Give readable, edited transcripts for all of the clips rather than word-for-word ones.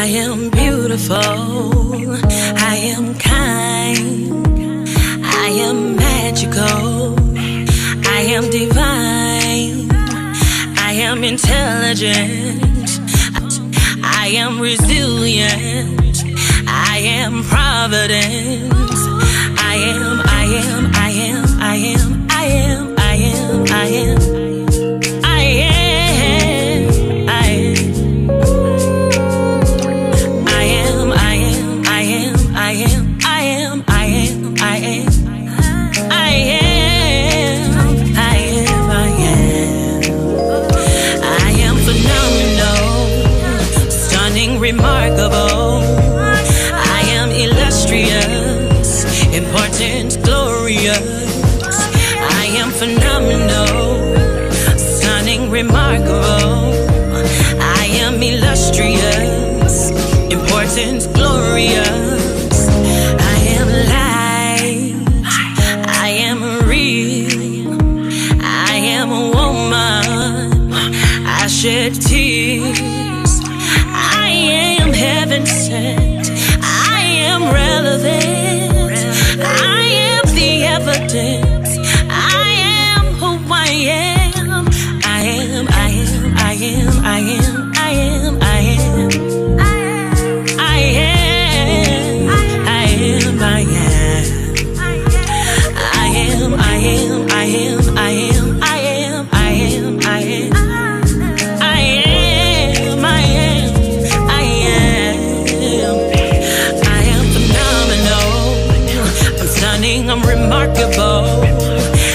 I am beautiful, I am kind, I am magical, I am divine, I am intelligent, I am resilient, I am providence, I am, I am, I am, I am, I am, I am, I am. Remarkable, I am illustrious, important, glorious, I am phenomenal, stunning, remarkable, I am illustrious, important, glorious, I am light, I am real, I am a woman, I shed tears, heaven sent, I am relevant, I am the evidence, I am who I am, I am, I am, I am, I am, I am, I am, I am, I am, I am, I am, I am, I am, I am, I am, I am, I am. I'm remarkable,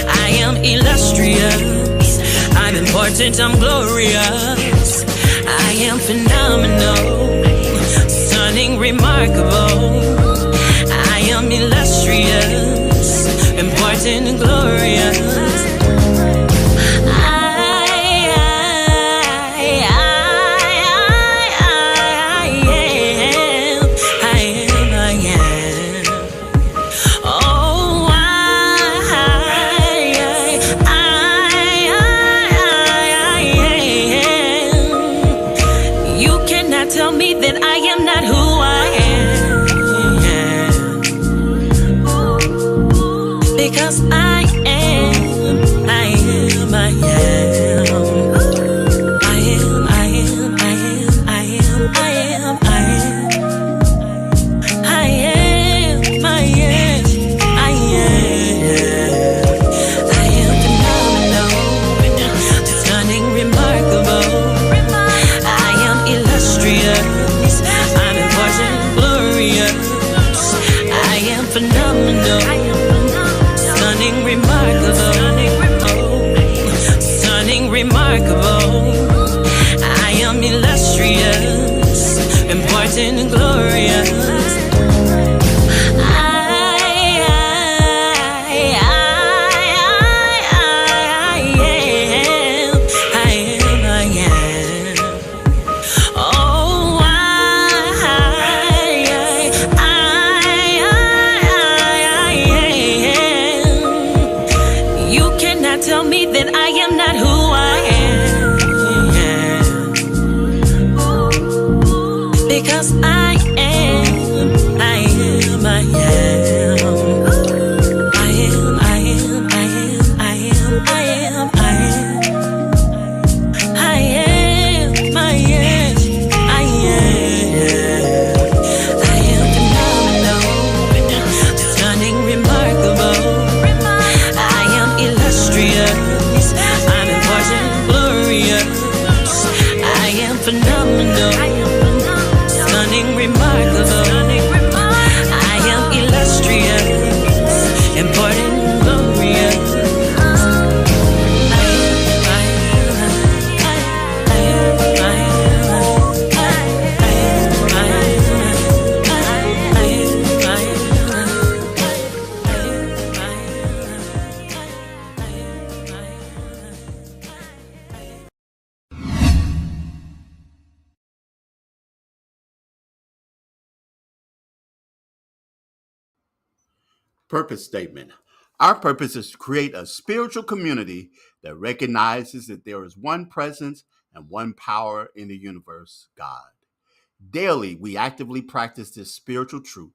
I am illustrious, I'm important, I'm glorious, I am phenomenal, stunning, remarkable, I am illustrious, important and glorious. Tell me that I am not who I am, because I am, I am, I am, I am, I am, I am, I am, I am, I am, I am, I am, I am phenomenal, stunning, remarkable. I'm important, glorious, I am phenomenal, stunning, remarkable, stunning, remarkable, I am illustrious, important and glorious. Tell me that I am not who I am, because I am, I am, I am, I am, I am, I am, I am, I am, I am, I am, I am, I am phenomenal, stunning, remarkable. I'm important, glorious, I am phenomenal, stunning, remarkable, I am illustrious, important, glorious. Purpose statement. Our purpose is to create a spiritual community that recognizes that there is one presence and one power in the universe, God. Daily, we actively practice this spiritual truth.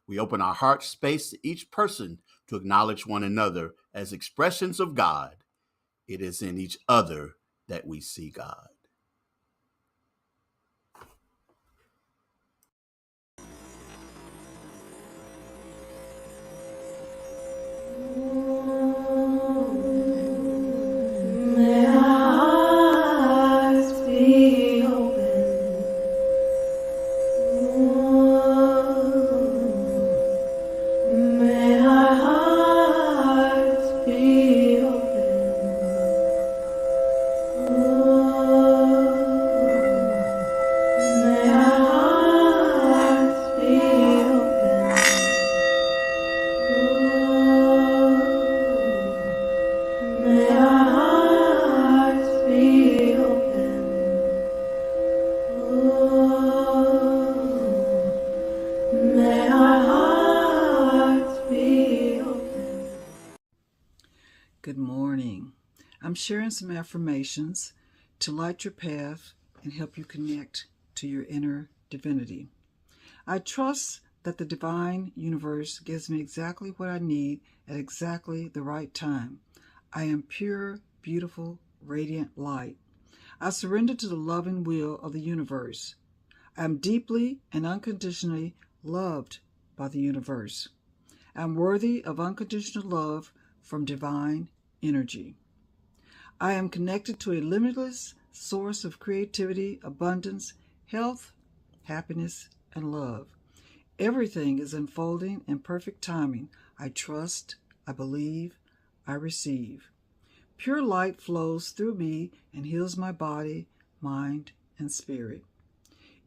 We open our heart space to each person to acknowledge one another as expressions of God. It is in each other that we see God. May our hearts be open. May our hearts be open. May our hearts be open. May our hearts be open. May our hearts be open. Good morning. I'm sharing some affirmations to light your path and help you connect to your inner divinity. I trust that the divine universe gives me exactly what I need at exactly the right time. I am pure, beautiful, radiant light. I surrender to the loving will of the universe. I am deeply and unconditionally loved by the universe. I am worthy of unconditional love from divine energy. I am connected to a limitless source of creativity, abundance, health, happiness, and love. Everything is unfolding in perfect timing. I trust, I believe, I receive. Pure light flows through me and heals my body, mind, and spirit.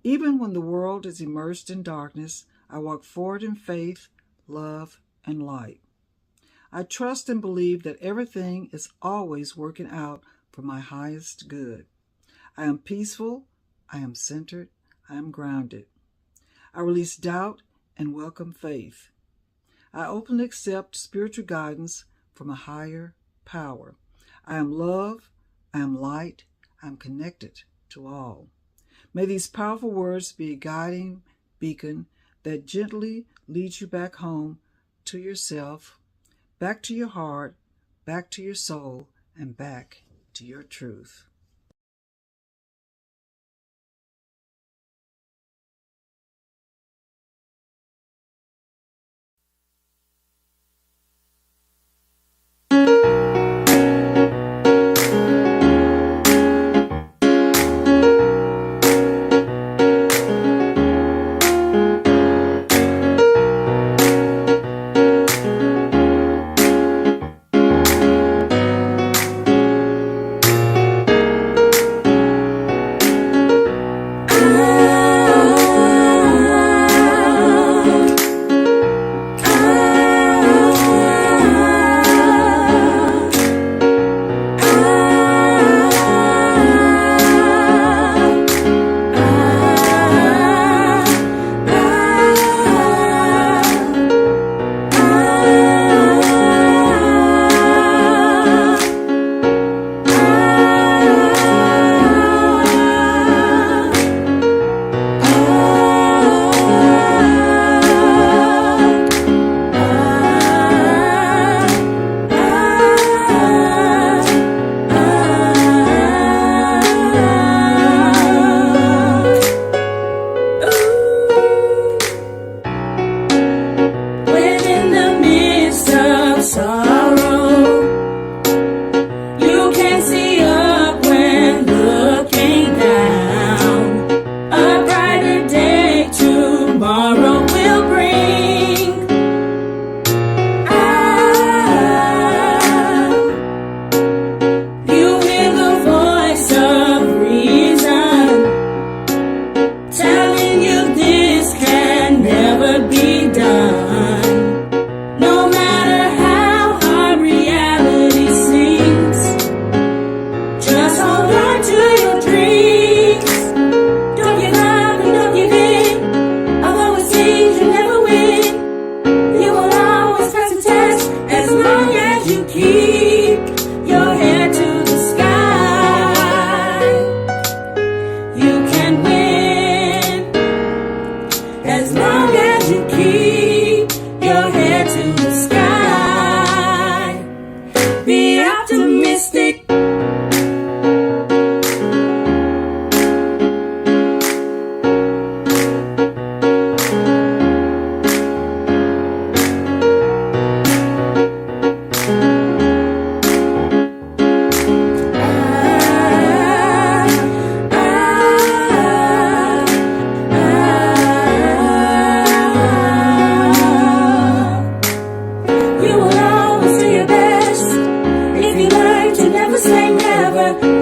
Even when the world is immersed in darkness, I walk forward in faith, love, and light. I trust and believe that everything is always working out for my highest good. I am peaceful, I am centered, I am grounded. I release doubt and welcome faith. I openly accept spiritual guidance from a higher power. I am love, I am light, I am connected to all. May these powerful words be a guiding beacon that gently leads you back home to yourself, back to your heart, back to your soul, and back to your truth.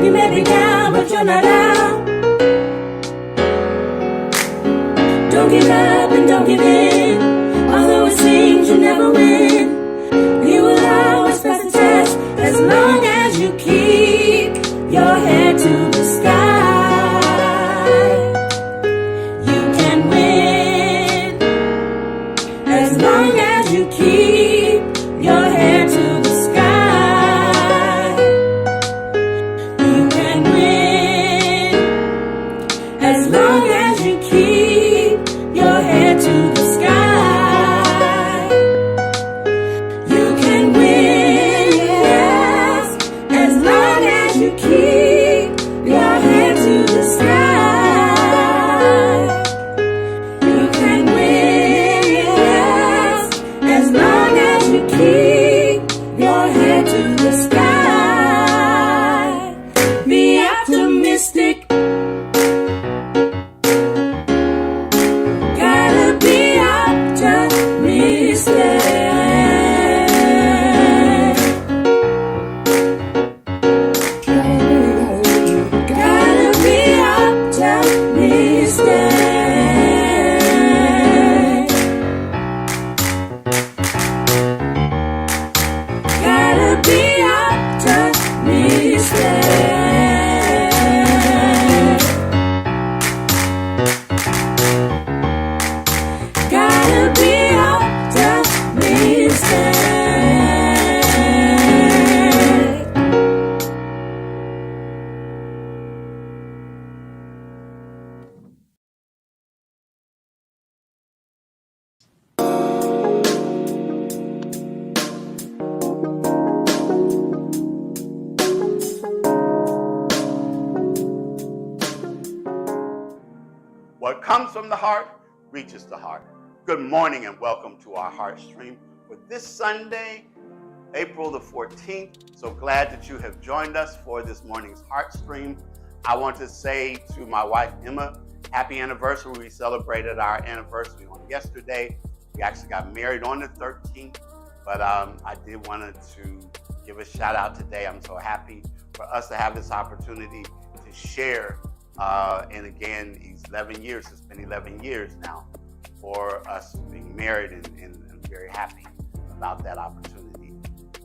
You may be down, but you're not out. Don't give up and don't give in. Although it seems you never win, you will always pass the test as long as you keep your head to the sky. You can win as long as you keep your head to the sky. You can win as long as you keep your head to the sky. You can win, yes, as long as you keep your head to the sky. You can win, yes, as long as you keep your head to the sky. Be optimistic. Gotta be optimistic. Gotta be optimistic. Gotta be optimistic. Gotta be optimistic. What comes from the heart reaches the heart. Good morning and welcome to our Heartstream for this Sunday, April the 14th. So glad that you have joined us for this morning's Heartstream. I want to say to my wife, Emma, happy anniversary. We celebrated our anniversary on yesterday. We actually got married on the 13th, but I did want to give a shout out today. I'm so happy for us to have this opportunity to share. And again, it's 11 years. It's been 11 years now for us being married, and I'm very happy about that opportunity.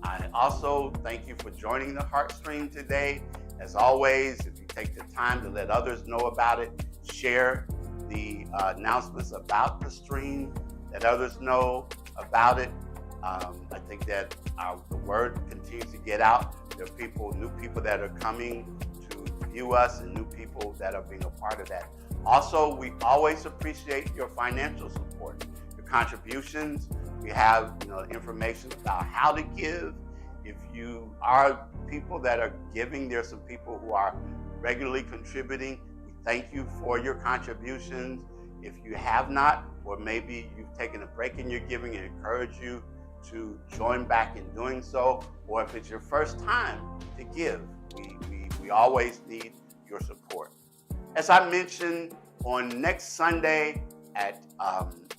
I also thank you for joining the Heartstream today. As always, if you take the time to let others know about it, share the announcements about the stream, let others know about it. I think that the word continues to get out. There are new people that are coming to view us, and new people that are being a part of that. Also, we always appreciate your financial support, your contributions. We have information about how to give. If you are people that are giving, there's some people who are regularly contributing. We thank you for your contributions. If you have not, or maybe you've taken a break in your giving, and encourage you to join back in doing so. Or if it's your first time to give, we always need your support. As I mentioned, on next Sunday at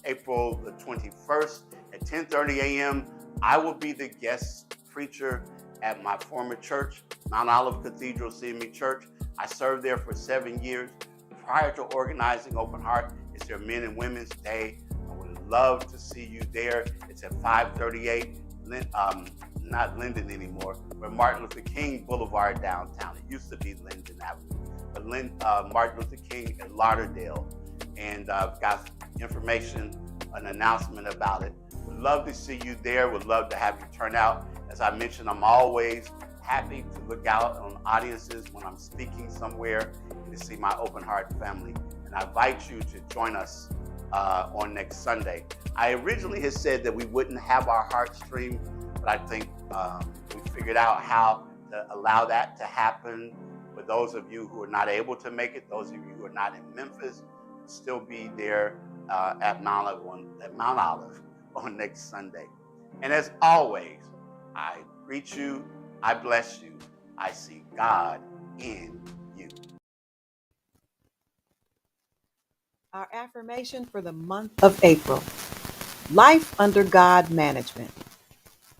April the 21st at 10:30 a.m., I will be the guest preacher at my former church, Mount Olive Cathedral CME Church. I served there for 7 years. Prior to organizing Open Heart, it's their Men and Women's Day. I would love to see you there. It's at 538, not Linden anymore, but Martin Luther King Boulevard downtown. It used to be Linden Avenue, but Martin Luther King in Lauderdale. And I've got information, an announcement about it. Would love to see you there. Would love to have you turn out. As I mentioned, I'm always happy to look out on audiences when I'm speaking somewhere and to see my Open Heart family. And I invite you to join us on next Sunday. I originally had said that we wouldn't have our Heartstream, but I think we figured out how to allow that to happen. For those of you who are not able to make it, those of you who are not in Memphis, still be there at Mount Olive on next Sunday. And as always, I greet you, I bless you, I see God in you. Our affirmation for the month of April: life under God management.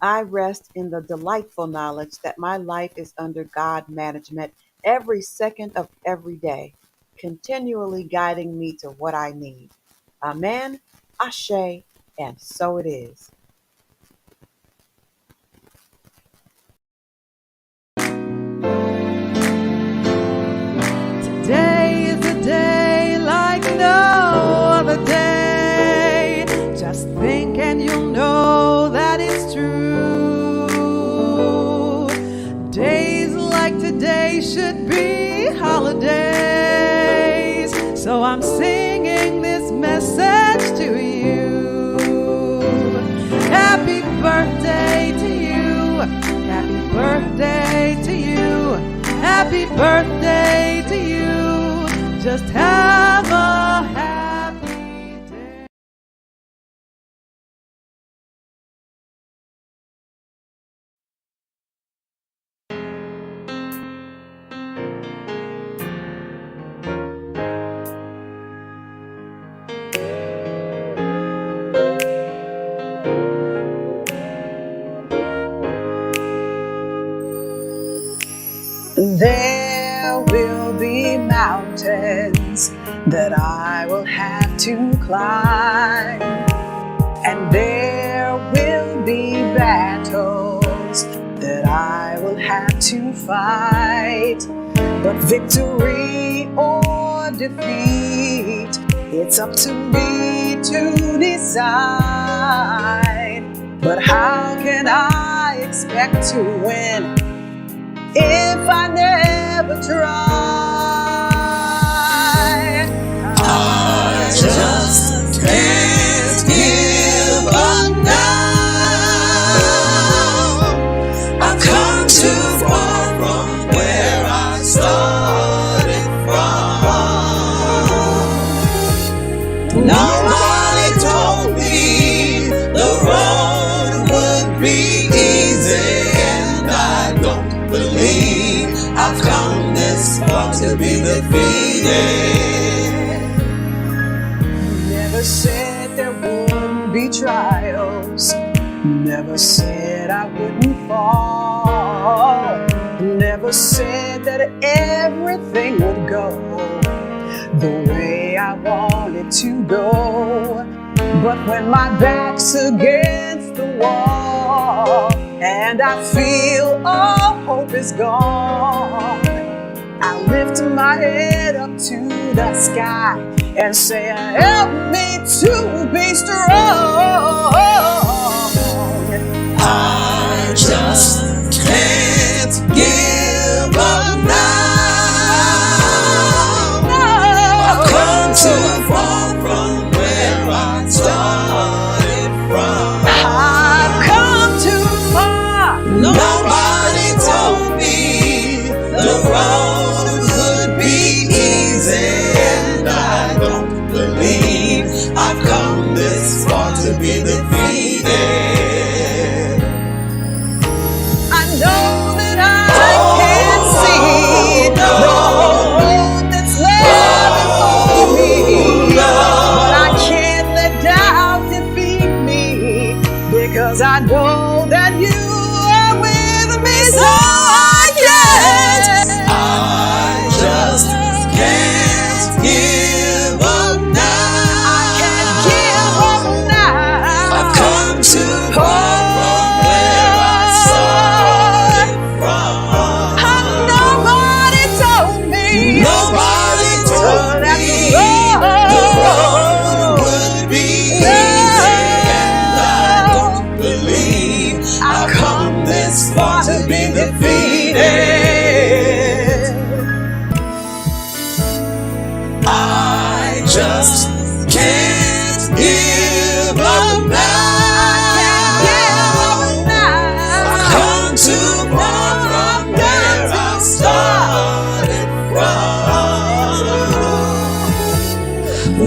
I rest in the delightful knowledge that my life is under God management every second of every day, continually guiding me to what I need. Amen, Ashe, and so it is. Today is a day like no other day. Just think and you'll know that it's true. Days like today should be holidays. So I'm singing this message to you. Happy birthday to you. Happy birthday to you. Happy birthday to you. Just have a happy day. There will be mountains that I will have to climb, and there will be battles that I will have to fight. But victory or defeat, it's up to me to decide. But how can I expect to win if I never try? I just can't give up now. I've come too far from where I started from. Nobody told me the road would be easy, and I don't believe I've come this far to be defeated. Never said there wouldn't be trials. Never said I wouldn't fall. Never said that everything would go the way I wanted to go. But when my back's against the wall and I feel all hope is gone, I lift my head up to the sky and say, help me to be strong. I just can't give up now. I've come too far from where I started from. I've come too far. Nobody told me the road would be easy, and I don't believe I've come this far to be defeated. I know that I can see the road that's led before me, but I can't let doubt defeat me, because I know that you are with me. So I just can't give up now. I can't give up now. I've come too far from where I started from. Nobody told me. Nobody told me the road would be easy, and I don't believe I've come this far to be defeated. I just can't give up now. I've come too far from where I started from.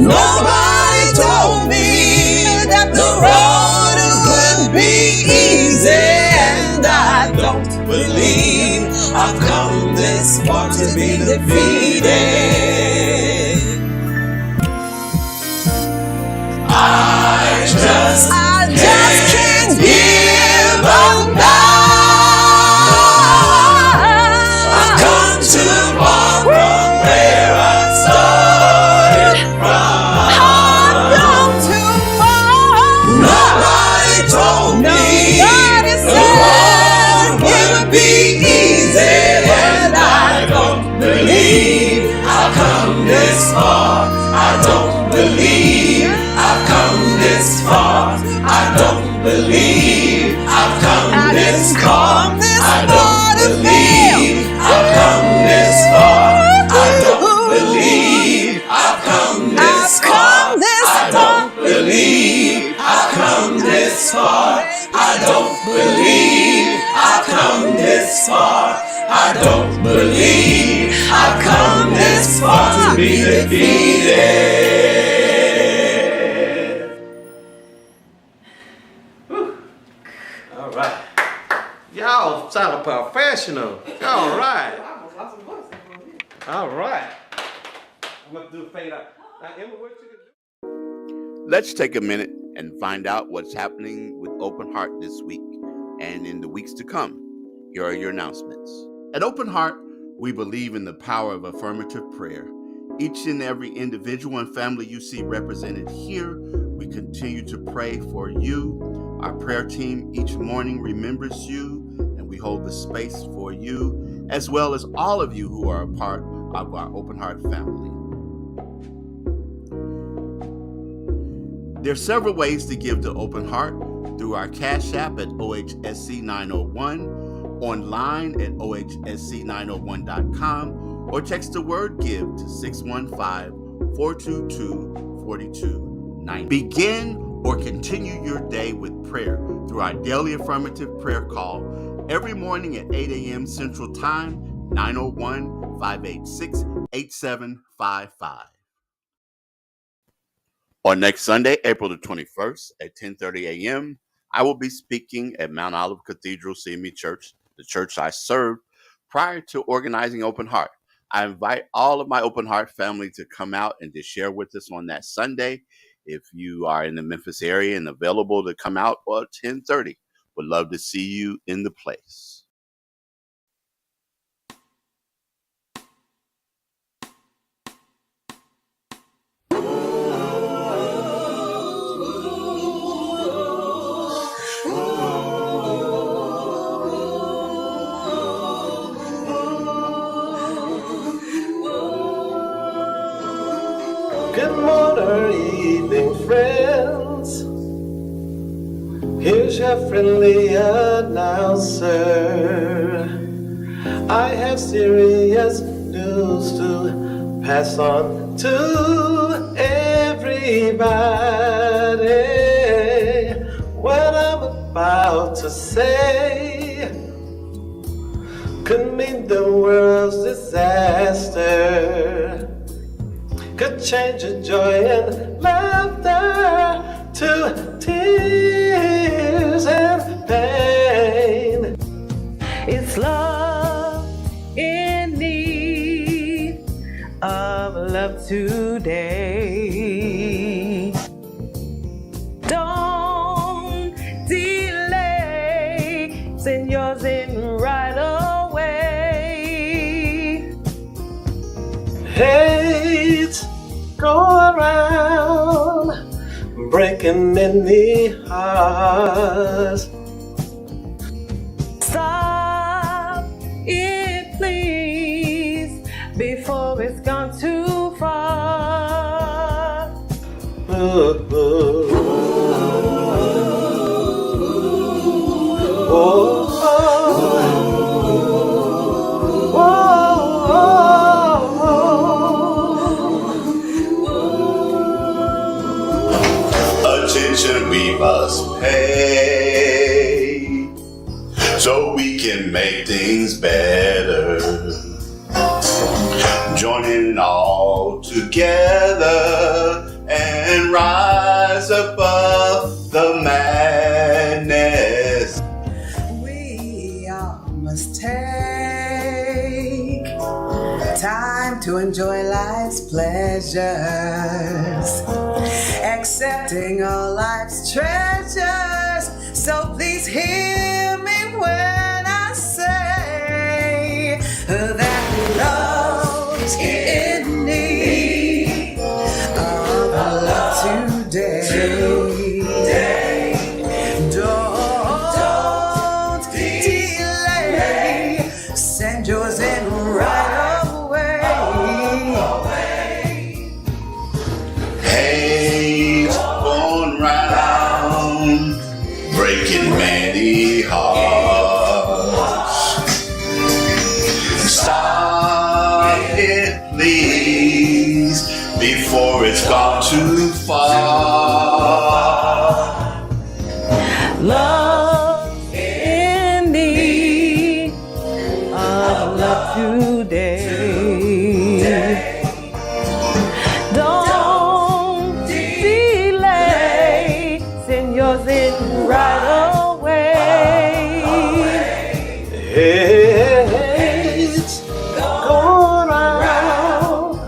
Nobody told me that the road would be easy, and I don't believe I've come this far to be defeated. I just can't give up now. I've come too believe I've come this far. I don't believe I've come this far. I don't believe I've come this far. I don't believe I've come this far. I don't believe I've come this far. I don't believe I've come this far. I don't believe I've come this far. I don't believe I've come this far to be defeated. All right. Y'all sound professional. All right. All right. I'm going to do a fade out. Now, Emma, what you gonna do? Let's take a minute and find out what's happening with Open Heart this week and in the weeks to come. Here are your announcements. At Open Heart, we believe in the power of affirmative prayer. Each and every individual and family you see represented here, we continue to pray for you. Our prayer team each morning remembers you, and we hold the space for you, as well as all of you who are a part of our Open Heart family. There are several ways to give to Open Heart: through our Cash App at OHSC 901, online at ohsc901.com, or text the word GIVE to 615-422-4290. Begin or continue your day with prayer through our daily affirmative prayer call every morning at 8 a.m. Central Time, 901-586-8755. On next Sunday, April the 21st at 10:30 a.m., I will be speaking at Mount Olive Cathedral CME Church, the church I served prior to organizing Open Heart. I invite all of my Open Heart family to come out and to share with us on that Sunday. If you are in the Memphis area and available to come out, 10:30. Would love to see you in the place. Good morning, evening, friends. Here's your friendly announcer. I have serious news to pass on to everybody. What I'm about to say could mean the world's disaster. Could change your joy and laughter to tears and pain. It's love in need of love today. Don't delay, send yours in right away. Hate go around, breaking many hearts. Stop it, please, before it's gone too far. Ooh, ooh. Attention we must pay so we can make things better. Joining all together and rise above the madness. We all must take time to enjoy life's pleasures, accepting all life's treasures. So please hear me when I say that love's in need of love today. Don't delay, send yours in right away. Hate's going round, breaking many hearts. Stop it, please, before it's gone too far. Love in need of love today. Don't delay, send yours in right away. It's going around,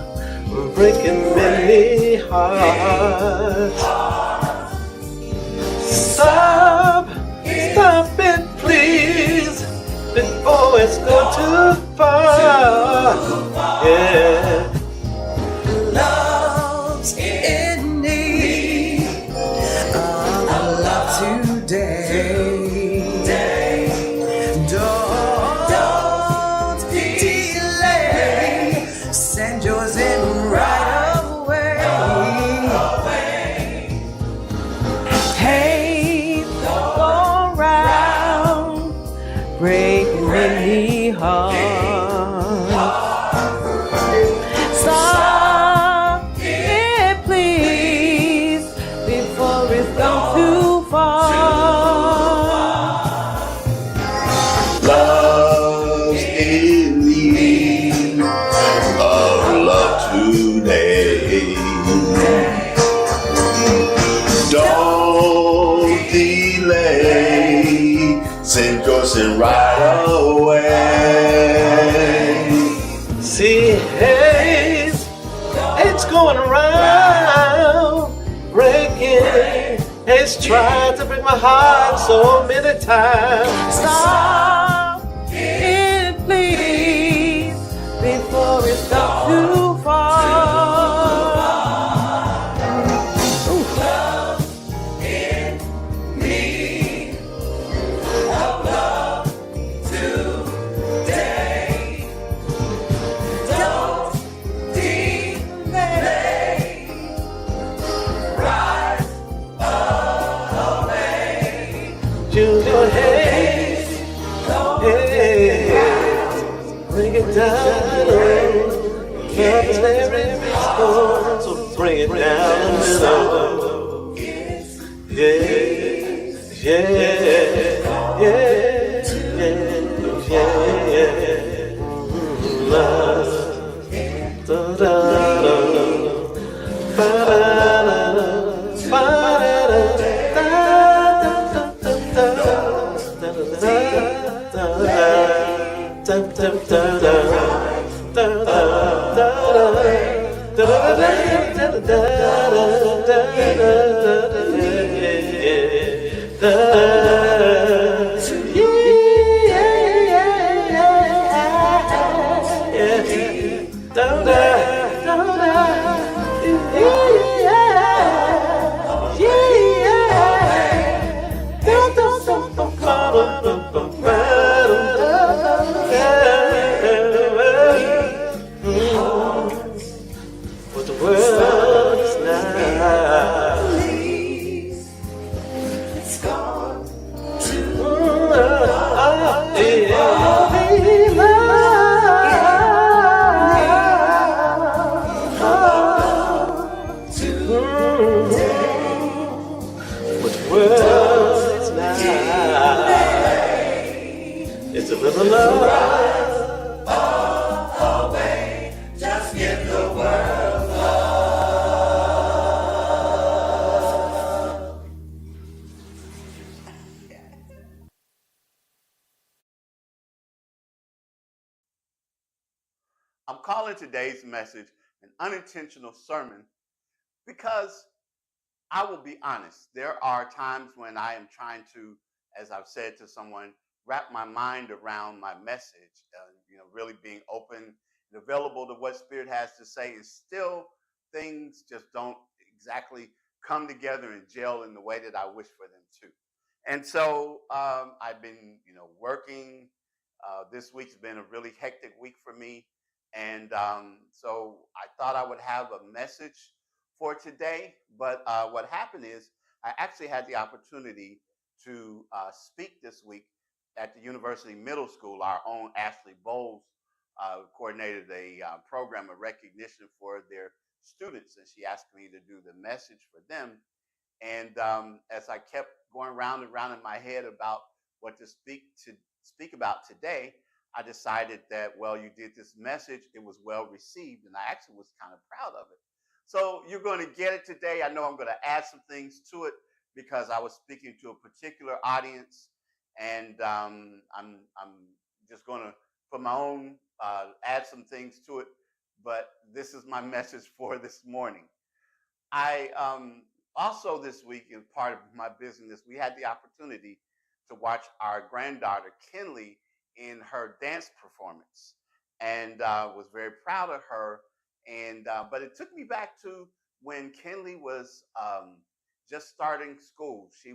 breaking many hearts. Stop it, please, before it's gone too far. Yeah. Love's in need of love today. Don't delay, send yours in right away. Hate go round, breaking many hearts. Stop it, please, before it's gone too far. Love's in need of love today. Don't delay, send yours in right away. See, it's going around, breaking. It's tried to break my heart so many times. Stop it, please, before it's gone too far. Use your hands, bring it down. Love is very restored, so bring it down a little. Yeah, yeah, yeah, yeah, yeah. Love, da da da, ba da da da, ba da da What the world is now. It's gone too What the world is now. It's a little love. Just give the world I'm calling today's message an unintentional sermon because I will be honest. There are times when I am trying to, as I've said to someone, wrap my mind around my message, really being open and available to what Spirit has to say, and still things just don't exactly come together and gel in the way that I wish for them to. And so I've been, working. This week's been a really hectic week for me. And so I thought I would have a message for today. But what happened is I actually had the opportunity to speak this week at the University Middle School. Our own Ashley Bowles coordinated a program of recognition for their students, and she asked me to do the message for them. And as I kept going round and round in my head about what to speak about today, I decided that, well, you did this message, it was well received, and I actually was kind of proud of it. So you're going to get it today. I know I'm going to add some things to it because I was speaking to a particular audience, and I'm just going to put my own add some things to it. But this is my message for this morning. I also this week, in part of my business, we had the opportunity to watch our granddaughter Kinley in her dance performance, and was very proud of her. And but it took me back to when Kinley was just starting school. She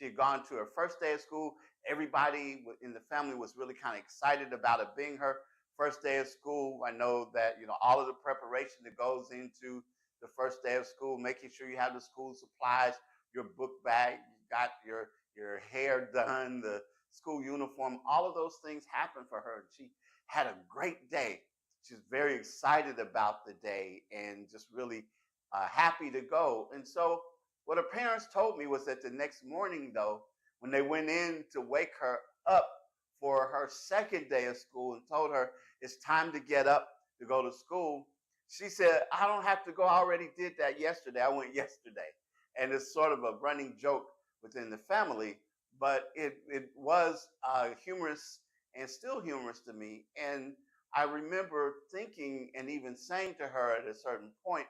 had gone to her first day of school. Everybody in the family was really kind of excited about it being her first day of school. I know that all of the preparation that goes into the first day of school, making sure you have the school supplies, your book bag, you got your hair done, the school uniform, all of those things happened for her. She had a great day. She's very excited about the day and just really happy to go. And so what her parents told me was that the next morning, though, when they went in to wake her up for her second day of school and told her it's time to get up to go to school, she said, I don't have to go. I already did that yesterday. I went yesterday. And it's sort of a running joke within the family, but it was humorous and still humorous to me. And I remember thinking and even saying to her at a certain point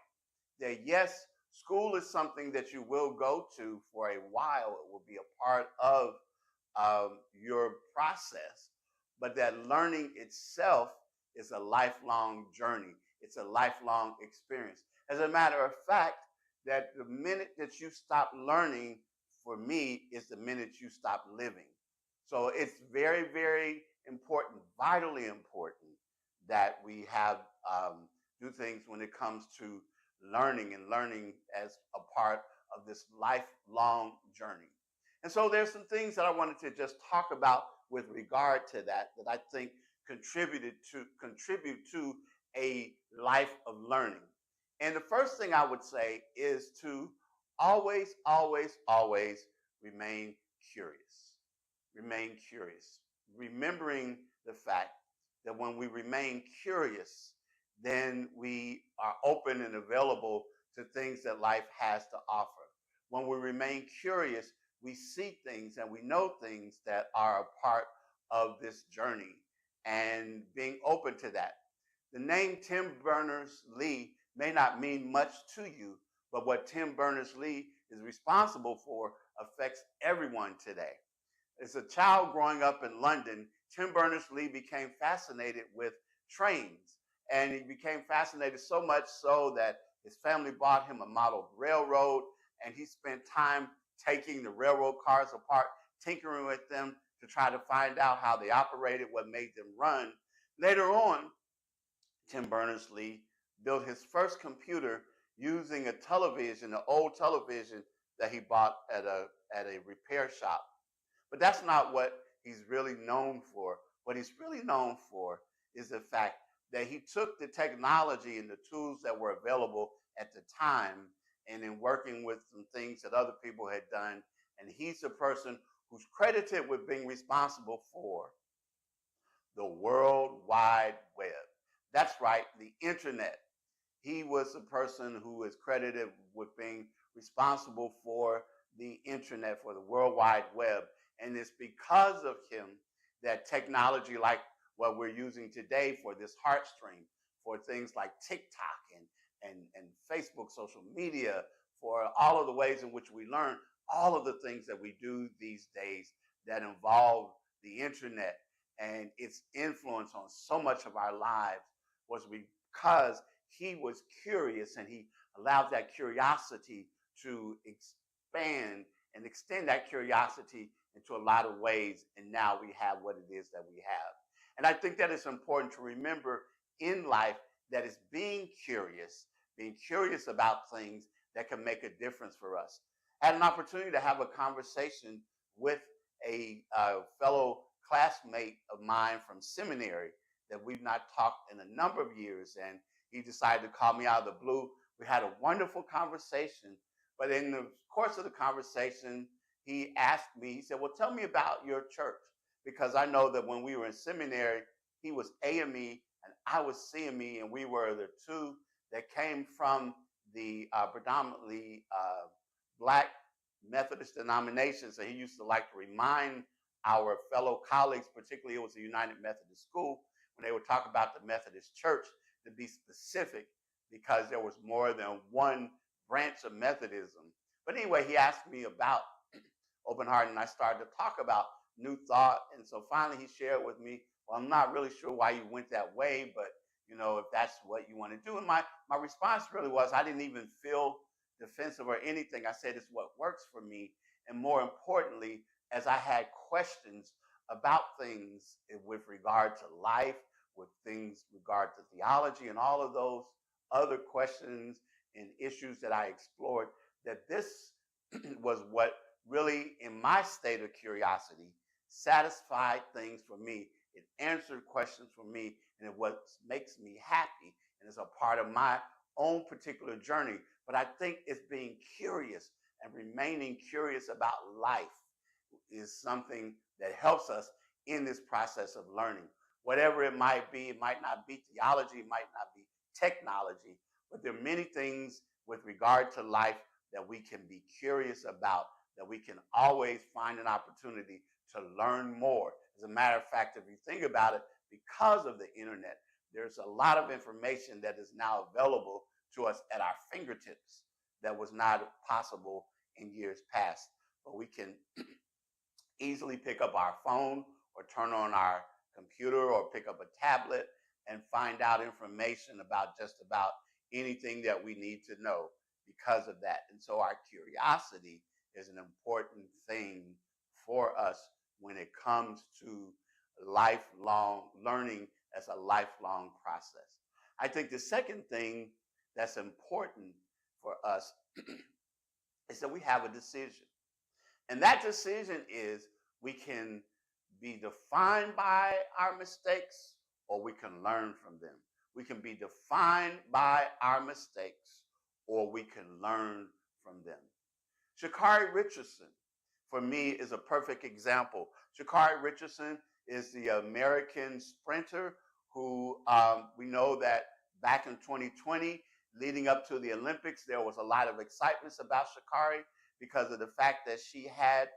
that, yes, school is something that you will go to for a while. It will be a part of your process, but that learning itself is a lifelong journey. It's a lifelong experience. As a matter of fact, that the minute that you stop learning, for me, is the minute you stop living. So it's very, very important, vitally important, that we have do things when it comes to learning and learning as a part of this lifelong journey. And so there's some things that I wanted to just talk about with regard to that I think contribute to a life of learning. And the first thing I would say is to always, always, always remain curious. Remain curious. Remembering the fact that when we remain curious, then we are open and available to things that life has to offer. When we remain curious, we see things and we know things that are a part of this journey, and being open to that. The name Tim Berners-Lee may not mean much to you, but what Tim Berners-Lee is responsible for affects everyone today. As a child growing up in London, Tim Berners-Lee became fascinated with trains, and he became fascinated so much so that his family bought him a model railroad, and he spent time taking the railroad cars apart, tinkering with them to try to find out how they operated, what made them run. Later on, Tim Berners-Lee built his first computer using a television, an old television that he bought at a repair shop. But that's not what he's really known for. What he's really known for is the fact that he took the technology and the tools that were available at the time, and in working with some things that other people had done, and he's the person who's credited with being responsible for the World Wide Web. That's right, the internet. He was the person who is credited with being responsible for the internet, for the World Wide Web. And it's because of him that technology like what we're using today for this Heartstream, for things like TikTok and Facebook, social media, for all of the ways in which we learn, all of the things that we do these days that involve the internet and its influence on so much of our lives, was because he was curious, and he allowed that curiosity to expand and extend that curiosity into a lot of ways. And now we have what it is that we have. And I think that it's important to remember in life that it's being curious being curious about things that can make a difference for us. I had an opportunity to have a conversation with a fellow classmate of mine from seminary that we've not talked in a number of years, and he decided to call me out of the blue. We had a wonderful conversation, but in the course of the conversation, he asked me, he said, well, tell me about your church, because I know that when we were in seminary, he was AME and I was CME, and we were the two that came from the predominantly Black Methodist denominations. So he used to like to remind our fellow colleagues, particularly it was a United Methodist school, when they would talk about the Methodist Church, to be specific, because there was more than one branch of Methodism. But anyway, he asked me about Open Heart, and I started to talk about New Thought. And so finally he shared with me, well, I'm not really sure why you went that way, but if that's what you want to do. And my response really was, I didn't even feel defensive or anything. I said, it's what works for me. And more importantly, as I had questions about things with regard to life, with things regard to theology, and all of those other questions and issues that I explored, that this was what really, in my state of curiosity, satisfied things for me. It answered questions for me, and it what makes me happy, and it's a part of my own particular journey. But I think it's being curious and remaining curious about life is something that helps us in this process of learning. Whatever it might not be theology, it might not be technology, but there are many things with regard to life that we can be curious about, that we can always find an opportunity to learn more. As a matter of fact, if you think about it, because of the internet, there's a lot of information that is now available to us at our fingertips that was not possible in years past. But we can easily pick up our phone or turn on our computer or pick up a tablet and find out information about just about anything that we need to know because of that. And so our curiosity is an important thing for us when it comes to lifelong learning as a lifelong process. I think the second thing that's important for us is that we have a decision. And that decision is we can be defined by our mistakes or we can learn from them. We can be defined by our mistakes or we can learn from them. Sha'Carri Richardson, for me, is a perfect example. Sha'Carri Richardson is the American sprinter who we know that back in 2020, leading up to the Olympics, there was a lot of excitement about Sha'Carri because of the fact that she had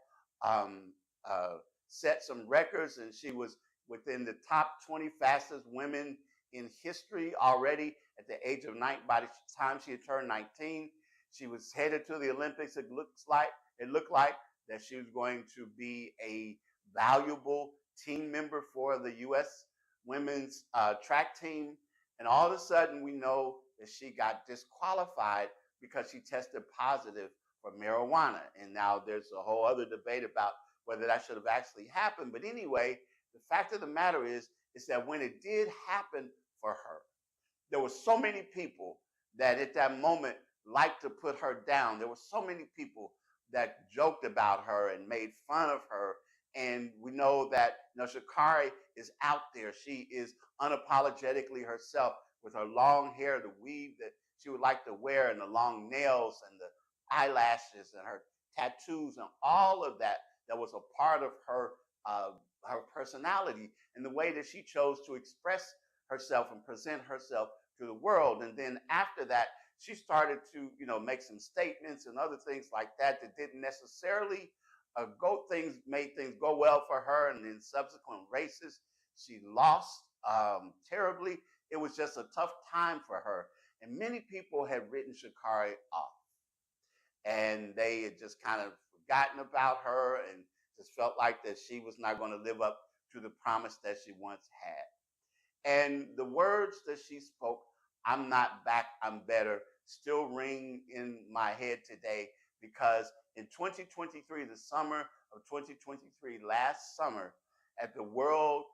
set some records, and she was within the top 20 fastest women in history already at the age of 9. By the time she had turned 19, she was headed to the Olympics. It looked like that she was going to be a valuable team member for the U.S. women's track team. And all of a sudden, we know that she got disqualified because she tested positive for marijuana. And now there's a whole other debate about whether that should have actually happened. But anyway, the fact of the matter is that when it did happen for her, there were so many people that at that moment liked to put her down. There were so many people that joked about her and made fun of her. And we know that Sha'Carri is out there. She is unapologetically herself with her long hair, the weave that she would like to wear, and the long nails and the eyelashes and her tattoos and all of that was a part of her personality and the way that she chose to express herself and present herself to the world. And then after that, she started to, make some statements and other things like that didn't necessarily made things go well for her. And in subsequent races, she lost terribly. It was just a tough time for her. And many people had written Sha'Carri off. And they had just kind of forgotten about her and just felt like that she was not going to live up to the promise that she once had. And the words that she spoke, "I'm not back, I'm better," still ring in my head today, because in 2023, the summer of 2023, last summer, at the World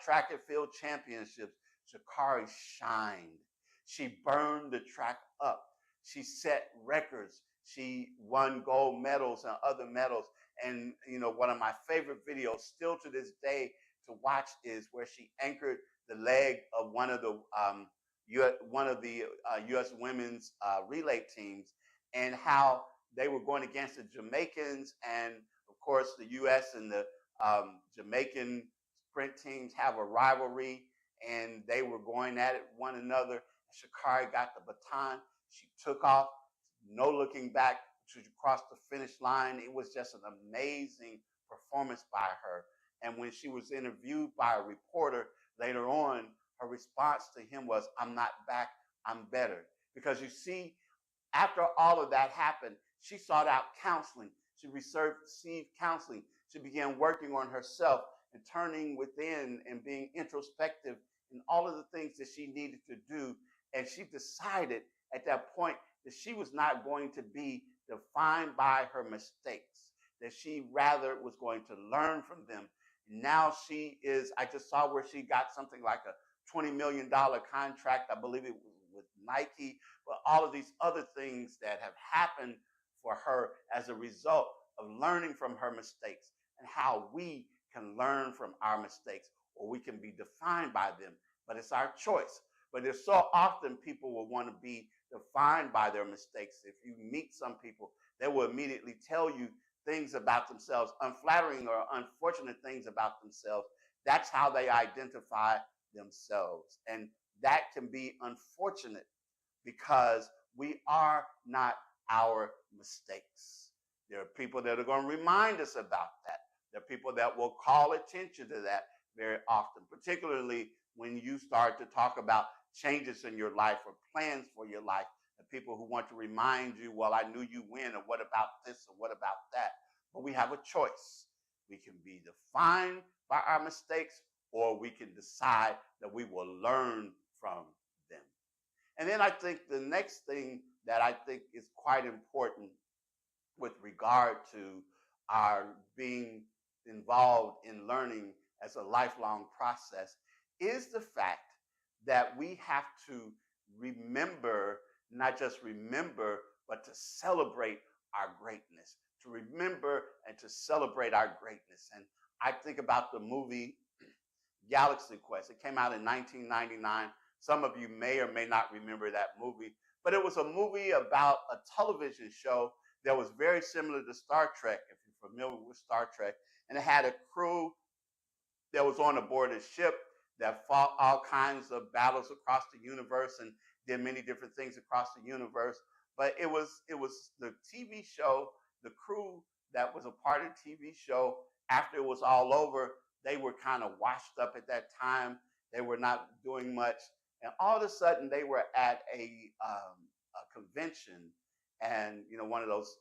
Track and Field Championships, Sha'Carri shined. She burned the track up. She set records. She won gold medals and other medals. And, one of my favorite videos still to this day to watch is where she anchored the leg of one of the U.S. women's relay teams, and how they were going against the Jamaicans. And of course, the U.S. and the Jamaican sprint teams have a rivalry, and they were going at it one another. Sha'Carri got the baton. She took off, no looking back, to cross the finish line. It was just an amazing performance by her. And when she was interviewed by a reporter later on, her response to him was, "I'm not back, I'm better." Because you see, after all of that happened, she sought out counseling. She received counseling. She began working on herself and turning within and being introspective in all of the things that she needed to do. And she decided at that point that she was not going to be defined by her mistakes, that she rather was going to learn from them. Now she is, I just saw where she got something like a $20 million contract. I believe it was with Nike, but all of these other things that have happened for her as a result of learning from her mistakes, and how we can learn from our mistakes, or we can be defined by them. But it's our choice. But there's so often people will want to be defined by their mistakes. If you meet some people, they will immediately tell you things about themselves, unflattering or unfortunate things about themselves. That's how they identify themselves. And that can be unfortunate, because we are not our mistakes. There are people that are going to remind us about that. There are people that will call attention to that very often, particularly when you start to talk about changes in your life or plans for your life. The people who want to remind you, well, I knew you when, or what about this, or what about that? But we have a choice. We can be defined by our mistakes, or we can decide that we will learn from them. And then I think the next thing that I think is quite important with regard to our being involved in learning as a lifelong process is the fact that we have to remember, not just remember, but to celebrate our greatness, to remember and to celebrate our greatness. And I think about the movie Galaxy Quest. It came out in 1999. Some of you may or may not remember that movie, but it was a movie about a television show that was very similar to Star Trek, if you're familiar with Star Trek. And it had a crew that was on board a ship that fought all kinds of battles across the universe and did many different things across the universe. But it was the TV show, the crew that was a part of the TV show, after it was all over, they were kind of washed up at that time. They were not doing much. And all of a sudden, they were at a convention, and one of those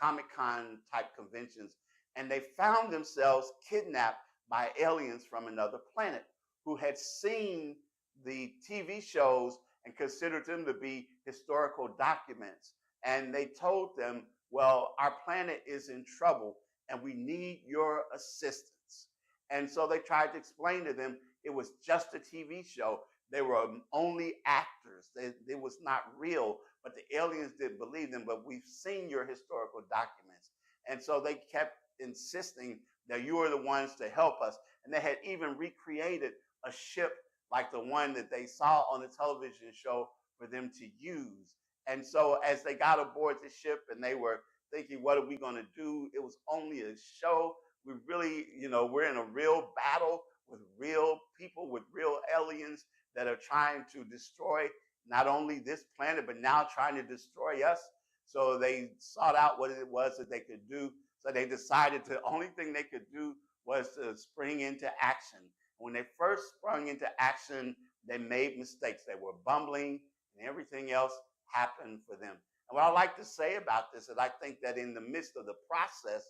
Comic-Con type conventions, and they found themselves kidnapped by aliens from another planet who had seen the TV shows and considered them to be historical documents. And they told them, well, our planet is in trouble and we need your assistance. And so they tried to explain to them it was just a TV show. They were only actors. It was not real, but the aliens didn't believe them. But we've seen your historical documents. And so they kept insisting that you are the ones to help us. And they had even recreated a ship like the one that they saw on the television show for them to use. And so as they got aboard the ship and they were thinking, what are we going to do? It was only a show. We really, we're in a real battle with real people, with real aliens that are trying to destroy not only this planet, but now trying to destroy us. So they sought out what it was that they could do. So they decided the only thing they could do was to spring into action. When they first sprung into action, they made mistakes. They were bumbling, and everything else happened for them. And what I like to say about this is I think that in the midst of the process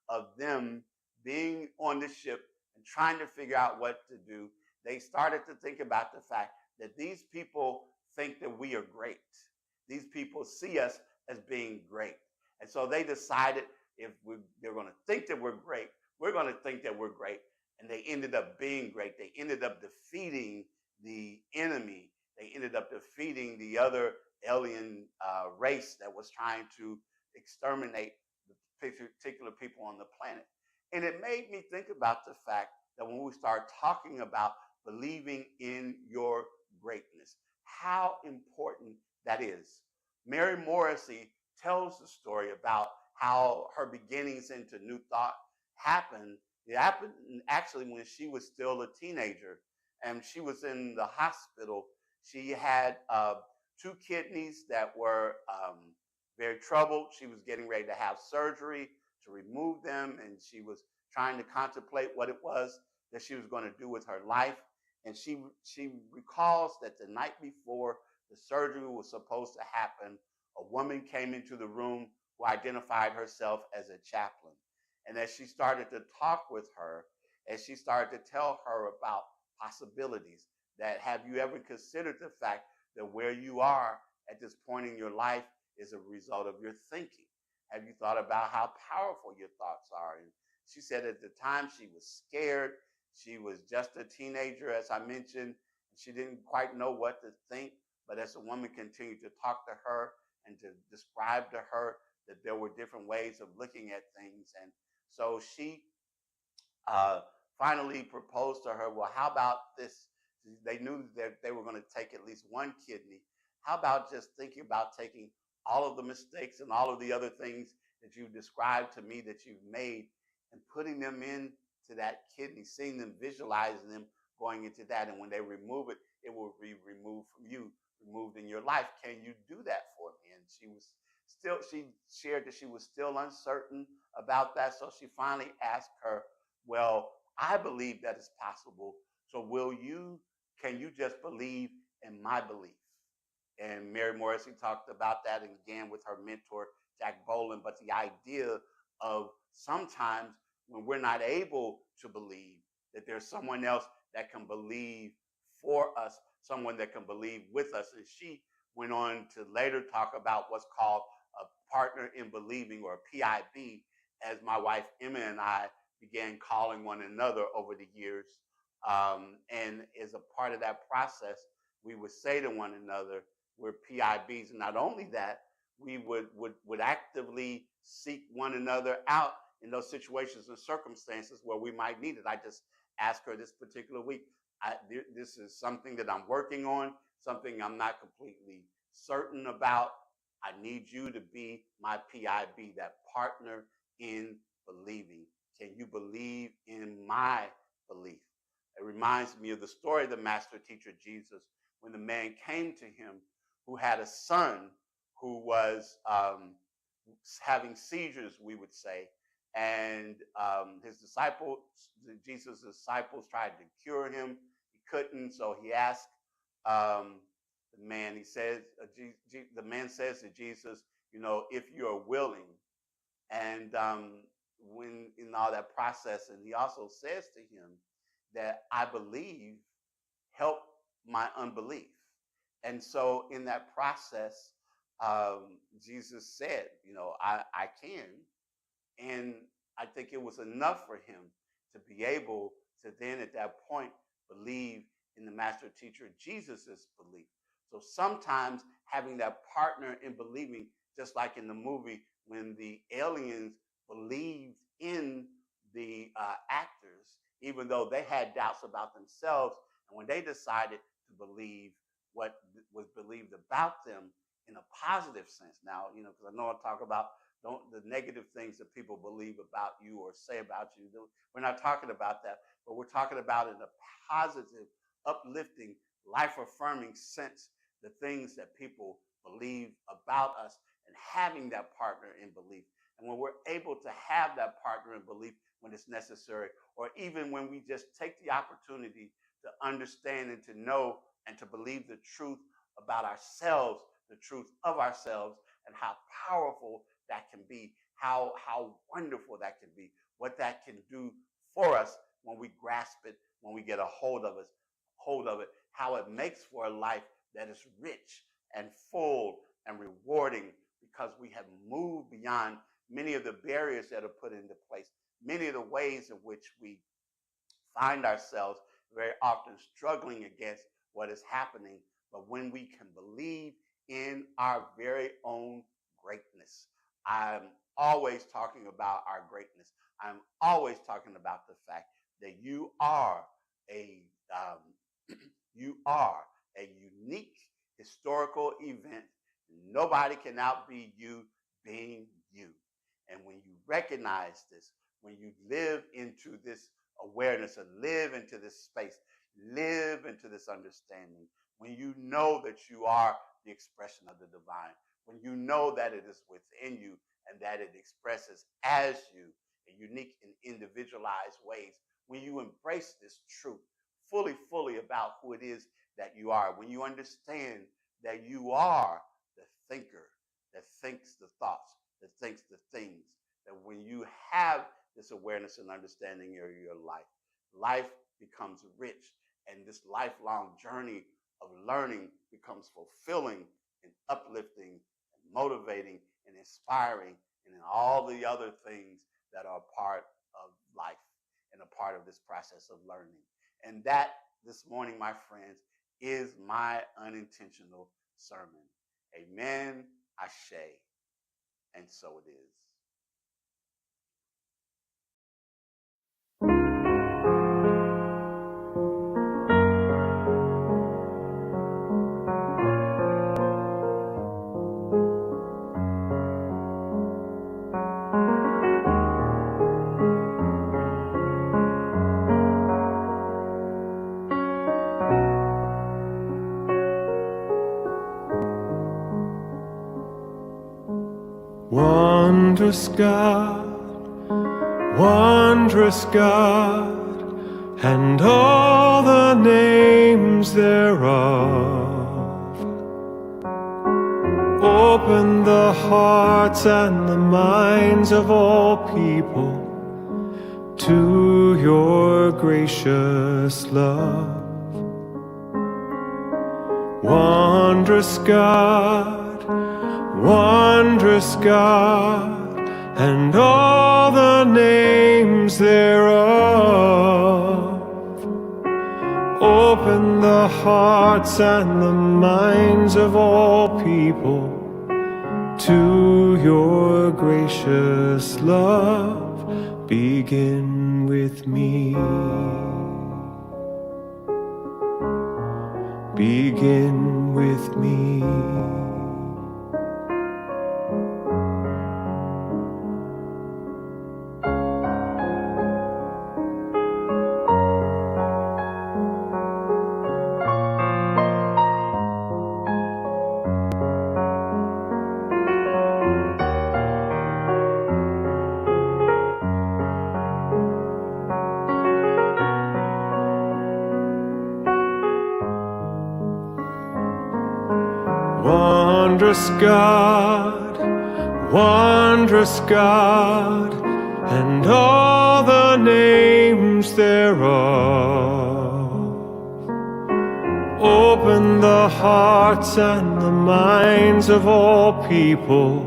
of them being on the ship and trying to figure out what to do, they started to think about the fact that these people think that we are great. These people see us as being great. And so they decided if they're going to think that we're great, we're going to think that we're great. And they ended up being great. They ended up defeating the enemy. they ended up defeating the other alien race that was trying to exterminate the particular people on the planet. And it made me think about the fact that when we start talking about believing in your greatness, how important that is. Mary Morrissey tells the story about how her beginnings into New Thought happened. It happened actually when she was still a teenager, and she was in the hospital. She had 2 kidneys that were very troubled. She was getting ready to have surgery to remove them, and she was trying to contemplate what it was that she was going to do with her life. And she recalls that the night before the surgery was supposed to happen, a woman came into the room who identified herself as a chaplain. And as she started to talk with her, as she started to tell her about possibilities, that have you ever considered the fact that where you are at this point in your life is a result of your thinking? Have you thought about how powerful your thoughts are? And she said at the time she was scared. She was just a teenager, as I mentioned, and she didn't quite know what to think. But as the woman continued to talk to her and to describe to her that there were different ways of looking at things, and so she finally proposed to her, well, how about this? They knew that they were going to take at least 1 kidney. How about just thinking about taking all of the mistakes and all of the other things that you described to me that you've made and putting them into that kidney, seeing them, visualizing them going into that. And when they remove it, it will be removed from you, removed in your life. Can you do that for me? And she shared that she was still uncertain about that. So she finally asked her, well, I believe that it's possible. So can you just believe in my belief? And Mary Morrissey talked about that again with her mentor, Jack Boland. But the idea of sometimes when we're not able to believe, that there's someone else that can believe for us, someone that can believe with us. And she went on to later talk about what's called a partner in believing, or PIB, as my wife Emma and I began calling one another over the years. And as a part of that process, we would say to one another, we're PIBs. And not only that, we would actively seek one another out in those situations and circumstances where we might need it. I just asked her this particular week, this is something that I'm working on, something I'm not completely certain about. I need you to be my PIB, that partner in believing. Can you believe in my belief? It reminds me of the story of the master teacher Jesus, when the man came to him who had a son who was having seizures, we would say. And Jesus' disciples tried to cure him. He couldn't, so he asked the man, the man says to Jesus, if you're willing. And when in all that process, and he also says to him that I believe, help my unbelief. And so in that process, Jesus said, I can. And I think it was enough for him to be able to then at that point believe in the master teacher Jesus's belief. So sometimes having that partner in believing, just like in the movie when the aliens believed in the actors, even though they had doubts about themselves, and when they decided to believe what was believed about them in a positive sense. Now, because I know I talk about the negative things that people believe about you or say about you. We're not talking about that, but we're talking about in a positive, uplifting, life-affirming sense, the things that people believe about us, and having that partner in belief. And when we're able to have that partner in belief when it's necessary, or even when we just take the opportunity to understand and to know and to believe the truth about ourselves, the truth of ourselves, and how powerful that can be, how wonderful that can be, what that can do for us when we grasp it, when we get a hold of it, how it makes for a life that is rich and full and rewarding, because we have moved beyond many of the barriers that are put into place, many of the ways in which we find ourselves very often struggling against what is happening. but when we can believe in our very own greatness. I'm always talking about our greatness. I'm always talking about the fact that you are a you are a unique historical event. Nobody can outbe you being you. And when you recognize this, when you live into this awareness and live into this space, live into this understanding, when you know that you are the expression of the divine, when you know that it is within you and that it expresses as you in unique and individualized ways, when you embrace this truth fully about who it is that you are, when you understand that you are the thinker that thinks the thoughts, that thinks the things, that when you have this awareness and understanding of your life becomes rich, and this lifelong journey of learning becomes fulfilling and uplifting and motivating and inspiring and in all the other things that are a part of life and a part of this process of learning. And that, this morning, my friends, is my unintentional sermon. Amen, ashe, and so it is. Wondrous God, and all the names thereof. Open the hearts and the minds of all people to your gracious love. Wondrous God, and all the names thereof. Open the hearts and the minds of all people to your gracious love. Begin with me. Begin with me. Wondrous God, and all the names thereof. Open the hearts and the minds of all people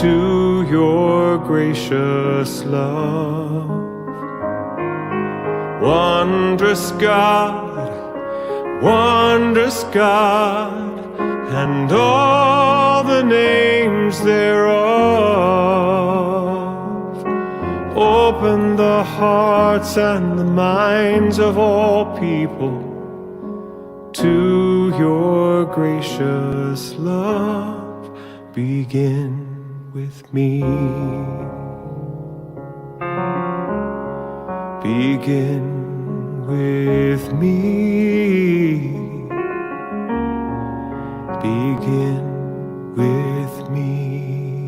to your gracious love. Wondrous God, and all the names thereof. Open the hearts and the minds of all people to your gracious love. Begin with me. Begin with me. Begin with me.